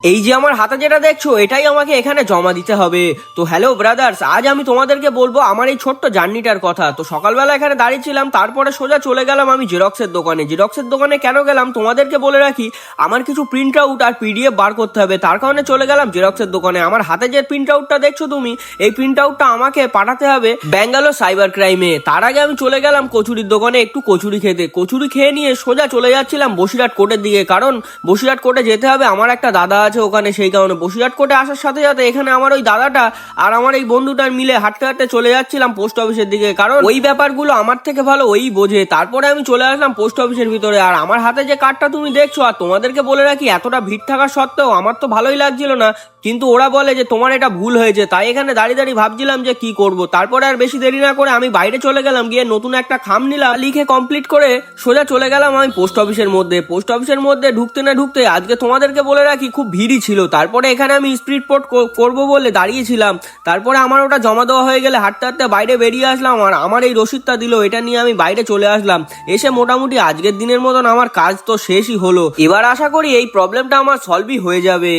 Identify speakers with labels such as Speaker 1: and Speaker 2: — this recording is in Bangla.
Speaker 1: এই যে আমার হাতে যেটা দেখছো এটাই আমাকে এখানে জমা দিতে হবে। তো হ্যালো ব্রাদার্স, আজ আমি তোমাদেরকে বলবো আমার এই ছোট্ট জার্নিটার কথা। তো সকালবেলা এখানে দাঁড়িয়েছিলাম, তারপরে সোজা চলে গেলাম আমি জেরক্সের দোকানে। জেরক্সের দোকানে কেন গেলাম তোমাদেরকে বলে রাখি, আমার কিছু প্রিন্ট আউট আর পিডিএফ বার করতে হবে, তার কারণে চলে গেলাম জেরক্সের দোকানে। আমার হাতে যে প্রিন্ট আউটটা দেখছো তুমি, এই প্রিন্ট আউটটা আমাকে পাঠাতে হবে ব্যাঙ্গালোর সাইবার ক্রাইমে। তার আগে আমি চলে গেলাম কচুরির দোকানে একটু কচুরি খেতে। কচুরি খেয়ে নিয়ে সোজা চলে যাচ্ছিলাম বসিরহাট কোর্টের দিকে, কারণ বসিরহাট কোর্টে যেতে হবে, আমার একটা দাদা আছে ওখানে। সেই কারণে বসিরহাট কোর্টে আসার সাথে সাথে এখানে আমার ওই দাদাটা আর আমার এই বন্ধুটার মিলে হাঁটতে হাঁটতে চলে যাচ্ছিলাম পোস্ট অফিসের দিকে, কারণ ওই ব্যাপারগুলো আমার থেকে ভালো ওই বোঝে। তারপরে আমি চলে আসলাম পোস্ট অফিসের ভিতরে। আর আমার হাতে যে কার্ডটা তুমি দেখছো, আর তোমাদেরকে বলে রাখি এতটা ভিড় থাকা সত্ত্বেও আমার তো ভালোই লাগছিল না, কিন্তু ওরা বলে যে তোমার এটা ভুল হয়েছে। তাই এখানে দাঁড়িয়ে দাঁড়িয়ে ভাবছিলাম যে কি করব। তারপরে আর বেশি দেরি না করে আমি বাইরে চলে গেলাম, গিয়ে নতুন একটা খাম নিলাম, লিখে কমপ্লিট করে সোজা চলে গেলাম আমি পোস্ট অফিসের মধ্যে। পোস্ট অফিসের মধ্যে ঢুকতে না ঢুকতে আজকে তোমাদেরকে বলে রাখি খুব ভিড়ই ছিল। তারপরে এখানে আমি স্পিড পোস্ট করবো বলে দাঁড়িয়েছিলাম। তারপরে আমার ওটা জমা দেওয়া হয়ে গেলে হাঁটতে হাঁটতে বাইরে বেরিয়ে আসলাম, আর আমার এই রসিদটা দিল, এটা নিয়ে আমি বাইরে চলে আসলাম। এসে মোটামুটি আজকের দিনের মতন আমার কাজ তো শেষই হলো। এবার আশা করি এই প্রবলেমটা আমার সলভই হয়ে যাবে।